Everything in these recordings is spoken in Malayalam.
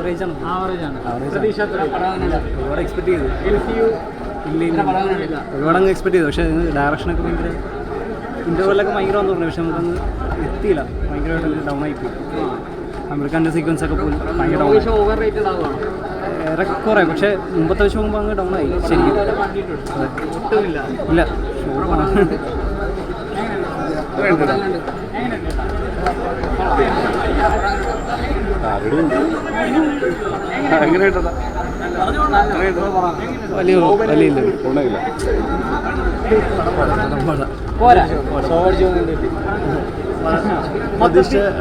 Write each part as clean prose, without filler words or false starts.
ആവറേജ് ആണ്. ഒരുപാട് എക്സ്പെക്ട് ചെയ്തു. ഒരുപാട് അങ്ങ് എക്സ്പെക്ട് ചെയ്തു. പക്ഷേ ഡയറക്ഷനൊക്കെ ഭയങ്കര ഇൻ്റർവെല്ലൊക്കെ ഭയങ്കരമാണെന്ന് പറഞ്ഞു. പക്ഷെ നമുക്കൊന്ന് എത്തിയില്ല. ഭയങ്കരമായിട്ട് ഡൗൺ ആയിപ്പോയി. അമേരിക്കൻ്റെ സീക്വൻസ് ഒക്കെ പോലും ഭയങ്കര ഏറെക്കുറെ. പക്ഷേ മുമ്പത്തെ വെച്ച് പോകുമ്പോൾ അങ്ങ് ഡൗൺ ആയി ശരിക്കും. ഇല്ല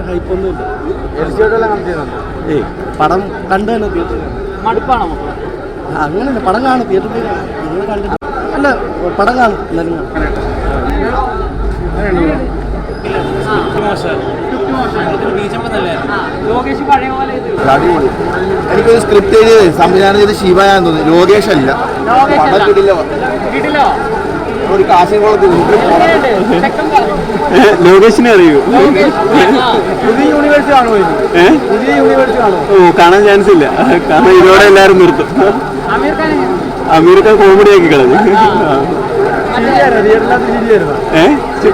ഹൈപ്പൊന്നുമില്ല. പടം കണ്ടു തന്നെ തിയേറ്ററിൽ മടുപ്പാണോ? അങ്ങനെയല്ല, പടം കാണും തിയേറ്ററിൽ. നിങ്ങൾ കണ്ടിട്ട് അല്ല, പടം കാണും എല്ലാവരും കാണും. എനിക്കൊരു സ്ക്രിപ്റ്റ് എഴുതി സംവിധാനം ചെയ്ത് ശിവയാന്ന് തോന്നുന്നു. ലോകേഷ് അല്ല, ഒരു കാശിംകുളത്ത് ലോകേഷിനെ അറിയൂ. പുതിയ യൂണിവേഴ്സിറ്റി കാണുമോ? പുതിയ യൂണിവേഴ്സിറ്റി കാണുമോ? ഓ, കാണാൻ ചാൻസ് ഇല്ല. കാരണം ഇതോടെ എല്ലാവരും നിർത്തും. അമീർ ഖാൻ കോമഡി ആക്കി കളഞ്ഞു.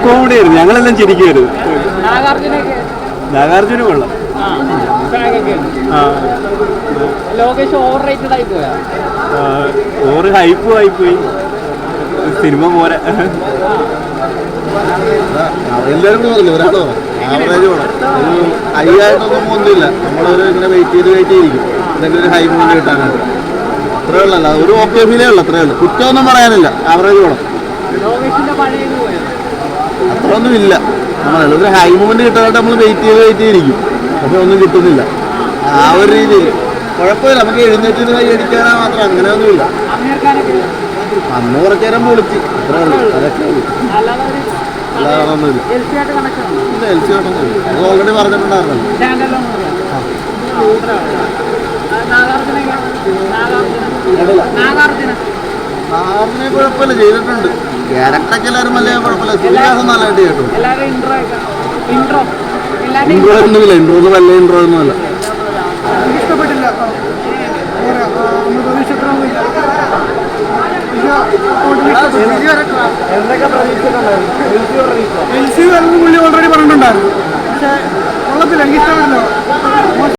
കോമഡി ആയിരുന്നു. ഞങ്ങളെല്ലാം ചിരിക്കുമായിരുന്നു. നാഗാർജുന കൊള്ളാം. ഓവർ ഹൈപ്പും ആയിപ്പോയി. സിനിമ പോരാ. എല്ലാവരും തോന്നില്ല, ഒരാളോ ആവറേജ് വേണം. ഒരു ഹൈയായിട്ടൊന്നും ഒന്നുമില്ല. നമ്മളൊരു ഇങ്ങനെ വെയിറ്റ് ചെയ്തിരിക്കും എന്തെങ്കിലും ഒരു ഹൈ മൂല്യം കിട്ടാനായിട്ട്. അത്രേ ഉള്ളല്ല, ഒരു ഓക്കെ ഫീലേ ഉള്ളു. അത്രേ ഉള്ളു. കുറ്റമൊന്നും പറയാനില്ല. ആവറേജ് വേണം. അത്രയൊന്നും ഇല്ല. നമ്മളല്ല, ഒരു ഹൈ മൂവ്മെന്റ് കിട്ടാനായിട്ട് നമ്മൾ വെയിറ്റ് ചെയ്തിരിക്കും. പക്ഷെ ഒന്നും കിട്ടുന്നില്ല. ആ ഒരു രീതിയിൽ കുഴപ്പമില്ല. നമുക്ക് എഴുന്നേറ്റ് കൈ അടിക്കാനാ മാത്രം അങ്ങനെയൊന്നുമില്ല. അന്ന് കുറച്ചു നേരം പൊളിച്ച് അത്രേ ഉള്ളൂ. അതൊക്കെ അല്ലാതൊന്നുമില്ല. L C ആയിട്ടൊന്നുമില്ല. അത് ഓൾറെഡി പറഞ്ഞിട്ടുണ്ടായിരുന്നല്ലോ. നാഗാർജുനെ കുഴപ്പമില്ല, ചെയ്തിട്ടുണ്ട്. ക്യാരക്ടറൊക്കെ എല്ലാവരും വലിയ കുഴപ്പമില്ല. ശ്രീനിവാസൻ നല്ലതായിട്ട് കേട്ടു. ഇൻട്രോ ഒന്നുമില്ല. ഇൻട്രോ ഒന്നും വലിയ ഇൻട്രോ ഒന്നുമല്ല. ഇഷ്ടപ്പെട്ടില്ല. എന്തൊക്കെ പ്രതീക്ഷിച്ചിട്ടുണ്ടായിരുന്നു? ഓൾറെഡി പറഞ്ഞിട്ടുണ്ടായിരുന്നു. പക്ഷേ കൊള്ളത്തില്ല, എനിക്ക് ഇഷ്ടപ്പെട്ടില്ല.